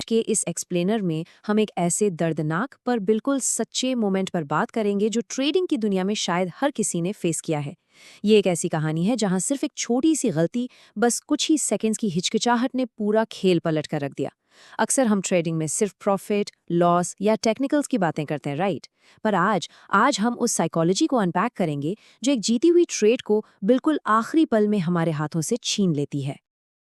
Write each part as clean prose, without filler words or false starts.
के इस एक्सप्लेनर में हम एक ऐसे दर्दनाक पर बिल्कुल सच्चे मोमेंट पर बात करेंगे जो ट्रेडिंग की दुनिया में शायद हर किसी ने फेस किया है। ये एक ऐसी कहानी है जहां सिर्फ एक छोटी सी गलती, बस कुछ ही सेकंड्स की हिचकिचाहट ने पूरा खेल पलट कर रख दिया। अक्सर हम ट्रेडिंग में सिर्फ प्रॉफिट, लॉस या टेक्निकल्स की बातें करते हैं, राइट? पर आज हम उस साइकोलॉजी को अनपैक करेंगे जो एक जीती हुई ट्रेड को बिल्कुल आखिरी पल में हमारे हाथों से छीन लेती है।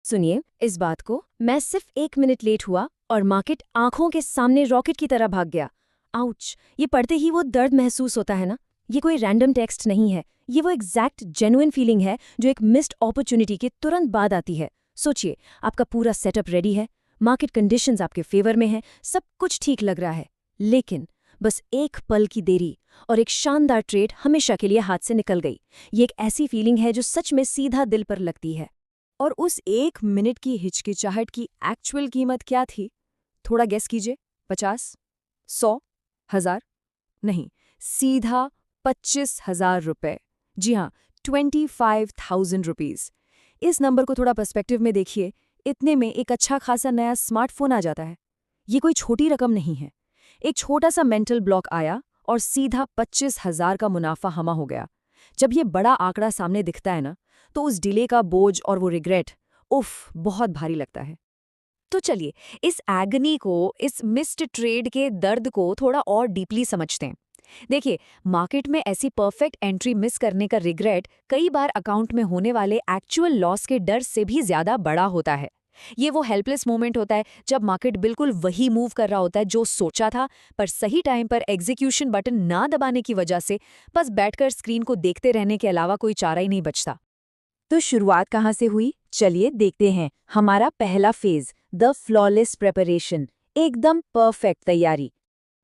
सुनिए इस बात को, मैं सिर्फ 1 मिनट लेट हुआ और मार्केट आंखों के सामने रॉकेट की तरह भाग गया। आउच! ये पढ़ते ही वो दर्द महसूस होता है ना। ये कोई रैंडम टेक्स्ट नहीं है, ये वो एग्जैक्ट जेन्युइन फीलिंग है जो एक मिस्ड अपॉर्चुनिटी के तुरंत बाद आती है। सोचिए, आपका पूरा सेटअप रेडी है, मार्केट कंडीशंस आपके फेवर में है, सब कुछ ठीक लग रहा है, लेकिन बस एक पल की देरी और एक शानदार ट्रेड हमेशा के लिए हाथ से निकल गई। ये एक ऐसी फीलिंग है जो सच में सीधा दिल पर लगती है। और उस 1 मिनट की हिचकिचाहट की एक्चुअल कीमत क्या थी? थोड़ा गेस कीजिए। 50, 100, 1000? नहीं, सीधा 25,000 रुपए। जी हाँ, 25,000 रुपीज। इस नंबर को थोड़ा पर्सपेक्टिव में देखिए। इतने में एक अच्छा खासा नया स्मार्टफोन आ जाता है। ये कोई छोटी रकम नहीं है। एक छोटा सा मेंटल ब्लॉक आया और सीधा 25,000 का मुनाफा हमा हो गया। जब ये बड़ा आंकड़ा सामने दिखता है ना, तो उस डिले का बोझ और वो रिग्रेट, उफ, बहुत भारी लगता है। तो चलिए, इस एगनी को, इस मिस्ड ट्रेड के दर्द को थोड़ा और डीपली समझते हैं। देखिए, मार्केट में ऐसी परफेक्ट एंट्री मिस करने का रिग्रेट कई बार अकाउंट में होने वाले एक्चुअल लॉस के डर से भी ज्यादा बड़ा होता है। ये वो हेल्पलेस मोमेंट होता है जब मार्केट बिल्कुल वही मूव कर रहा होता है जो सोचा था, पर सही टाइम पर एग्जीक्यूशन बटन ना दबाने की वजह से बस बैठकर स्क्रीन को देखते रहने के अलावा कोई चारा ही नहीं बचता। तो शुरुआत कहाँ से हुई? चलिए देखते हैं। हमारा पहला फेज, द फ्लॉलेस प्रेपरेशन, एकदम परफेक्ट तैयारी।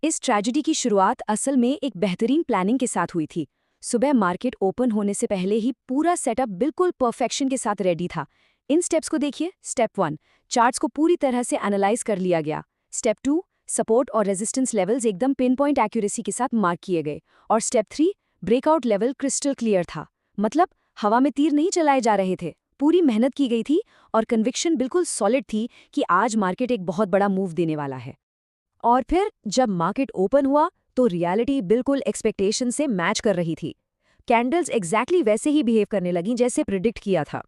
इस ट्रेजेडी की शुरुआत असल में एक बेहतरीन प्लानिंग के साथ हुई थी। सुबह मार्केट ओपन होने से पहले ही पूरा सेटअप बिल्कुल परफेक्शन के साथ रेडी था। इन स्टेप्स को देखिए। स्टेप 1, चार्ट्स को पूरी तरह से एनालाइज कर लिया गया। स्टेप 2, सपोर्ट और रेजिस्टेंस लेवल्स एकदम पिन पॉइंट एक्यूरेसी के साथ मार्क किए गए। और step 3, breakout level crystal clear था। मतलब हवा में तीर नहीं चलाए जा रहे थे, पूरी मेहनत की गई थी और कन्विक्शन बिल्कुल सॉलिड थी कि आज मार्केट एक बहुत बड़ा मूव देने वाला है। और फिर जब मार्केट ओपन हुआ तो रियलिटी बिल्कुल एक्सपेक्टेशन से मैच कर रही थी। कैंडल्स एग्जैक्टली वैसे ही बिहेव करने लगीं जैसे प्रिडिक्ट किया था।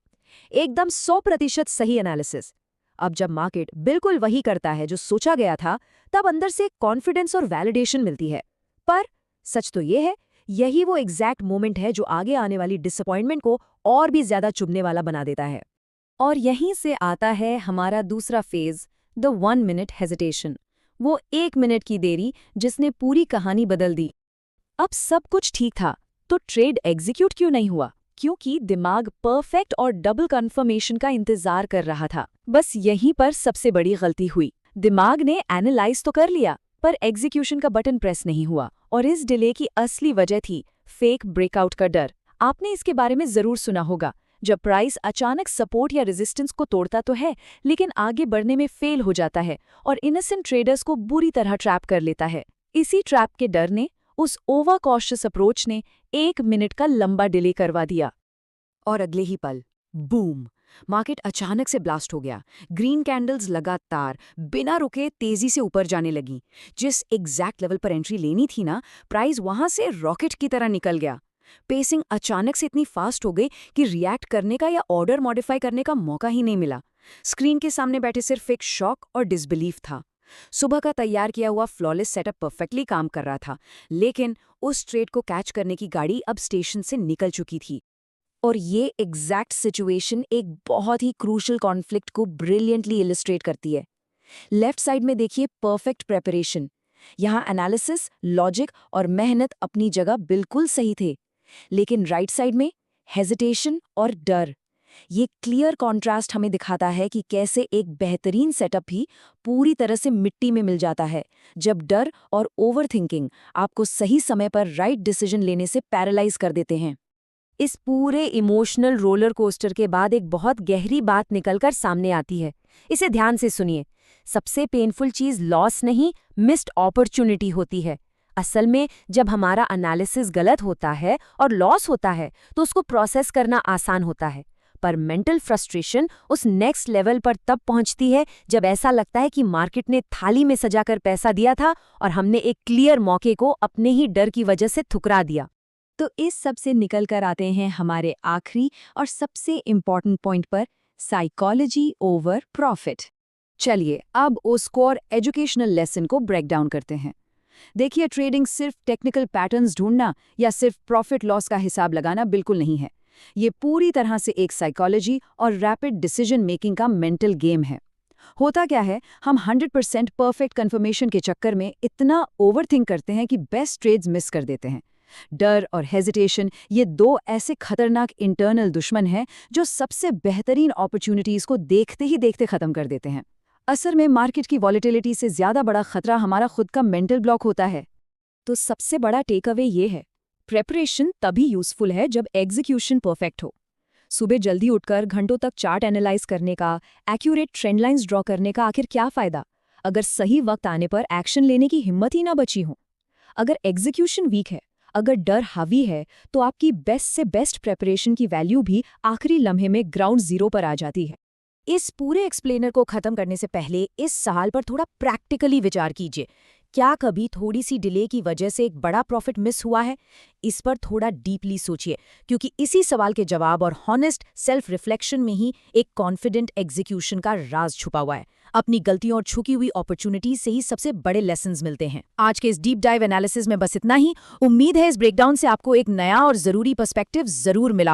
एकदम 100% सही एनालिसिस। अब जब मार्केट बिल्कुल वही करता है जो सोचा गया था, तब अंदर से कॉन्फिडेंस और वैलिडेशन मिलती है। पर सच तो ये है, यही वो एग्जैक्ट मोमेंट है जो आगे आने वाली डिसअपॉइंटमेंट को और भी ज्यादा चुभने वाला बना देता है। और यहीं से आता है हमारा दूसरा फेज, द 1 मिनट हेजिटेशन। वो 1 मिनट की देरी जिसने पूरी कहानी बदल दी। अब सब कुछ ठीक था, तो ट्रेड एग्जीक्यूट क्यों नहीं हुआ? क्योंकि दिमाग परफेक्ट और डबल कंफर्मेशन का इंतजार कर रहा था। बस यहीं पर सबसे बड़ी गलती हुई। दिमाग ने एनालाइज तो कर लिया, पर एग्जीक्यूशन का बटन प्रेस नहीं हुआ। और इस डिले की असली वजह थी फेक ब्रेकआउट का डर। आपने इसके बारे में जरूर सुना होगा, जब प्राइस अचानक सपोर्ट या रेजिस्टेंस को तोड़ता तो है, लेकिन आगे बढ़ने में फेल हो जाता है और इनोसेंट ट्रेडर्स को बुरी तरह ट्रैप कर लेता है। इसी ट्रैप के डर ने, उस ओवर कॉशियस अप्रोच ने 1 मिनट का लंबा डिले करवा दिया। और अगले ही पल, बूम, मार्केट अचानक से ब्लास्ट हो गया। ग्रीन कैंडल्स लगातार बिना रुके तेजी से ऊपर जाने लगीं। जिस एग्जैक्ट लेवल पर एंट्री लेनी थी ना, प्राइस वहां से रॉकेट की तरह निकल गया। पेसिंग अचानक से इतनी फास्ट हो गई कि रिएक्ट करने का या ऑर्डर मॉडिफाई करने का मौका ही नहीं मिला। स्क्रीन के सामने बैठे सिर्फ एक शॉक और डिसबिलीफ था। सुबह का तैयार किया हुआ फ्लॉलेस सेटअप परफेक्टली काम कर रहा था, लेकिन उस ट्रेड को कैच करने की गाड़ी अब स्टेशन से निकल चुकी थी। और ये एग्जैक्ट सिचुएशन एक बहुत ही क्रूशल कॉन्फ्लिक्ट को ब्रिलियंटली इलिस्ट्रेट करती है। लेफ्ट साइड में देखिए परफेक्ट प्रेपरेशन। यहाँ एनालिसिस, लॉजिक और मेहनत अपनी जगह बिल्कुल सही थे, लेकिन राइट साइड में हेजिटेशन और डर। ये क्लियर कॉन्ट्रास्ट हमें दिखाता है कि कैसे एक बेहतरीन सेटअप भी पूरी तरह से मिट्टी में मिल जाता है जब डर और ओवरथिंकिंग आपको सही समय पर राइट डिसीजन लेने से पैरालाइज कर देते हैं। इस पूरे इमोशनल रोलर कोस्टर के बाद एक बहुत गहरी बात निकलकर सामने आती है। इसे ध्यान से सुनिए। सबसे पेनफुल चीज लॉस नहीं, मिस्ड अपॉर्चुनिटी होती है। असल में जब हमारा एनालिसिस गलत होता है और लॉस होता है, तो उसको प्रोसेस करना आसान होता है। पर मेंटल फ्रस्ट्रेशन उस नेक्स्ट लेवल पर तब पहुंचती है जब ऐसा लगता है कि मार्केट ने थाली में सजाकर पैसा दिया था और हमने एक क्लियर मौके को अपने ही डर की वजह से ठुकरा दिया। तो इस सब से निकल कर आते हैं हमारे आखिरी और सबसे इम्पॉर्टेंट पॉइंट पर, साइकोलॉजी ओवर प्रॉफिट। चलिए अब उस कोर एजुकेशनल लेसन को ब्रेक डाउन करते हैं। देखिए, ट्रेडिंग सिर्फ टेक्निकल पैटर्न्स ढूंढना या सिर्फ प्रॉफिट लॉस का हिसाब लगाना बिल्कुल नहीं है। ये पूरी तरह से एक साइकोलॉजी और रैपिड डिसीजन मेकिंग का मेंटल गेम है। होता क्या है, हम 100% परफेक्ट कंफर्मेशन के चक्कर में इतना ओवरथिंक करते हैं कि बेस्ट ट्रेड्स मिस कर देते हैं। डर और हेजिटेशन, ये दो ऐसे खतरनाक इंटरनल दुश्मन हैं जो सबसे बेहतरीन अपॉर्चुनिटीज को देखते ही देखते खत्म कर देते हैं। असल में मार्केट की वॉलेटिलिटी से ज्यादा बड़ा खतरा हमारा खुद का मेंटल ब्लॉक होता है। तो सबसे बड़ा टेक अवे ये है, प्रेपरेशन तभी यूजफुल है जब एग्जीक्यूशन परफेक्ट हो। सुबह जल्दी उठकर घंटों तक चार्ट एनालाइज करने का, एक्यूरेट ट्रेंड लाइंस ड्रॉ करने का आखिर क्या फायदा, अगर सही वक्त आने पर एक्शन लेने की हिम्मत ही ना बची हो। अगर एग्जीक्यूशन वीक है, अगर डर हावी है, तो आपकी बेस्ट से बेस्ट प्रेपरेशन की वैल्यू भी आखिरी लम्हे में ग्राउंड जीरो पर आ जाती है। इस पूरे एक्सप्लेनर को खत्म करने से पहले इस सवाल पर थोड़ा प्रैक्टिकली विचार कीजिए। क्या कभी थोड़ी सी डिले की वजह से एक बड़ा प्रॉफिट मिस हुआ है? इस पर थोड़ा डीपली सोचिए, क्योंकि इसी सवाल के जवाब और हॉनेस्ट सेल्फ रिफ्लेक्शन में ही एक कॉन्फिडेंट एग्जीक्यूशन का राज छुपा हुआ है। अपनी गलतियों और छुकी हुई अपॉर्चुनिटीज से ही सबसे बड़े लेसन्स मिलते हैं। आज के इस डीप डाइव एनालिसिस में बस इतना ही। उम्मीद है इस ब्रेकडाउन से आपको एक नया और जरूरी पर्सपेक्टिव जरूर मिला।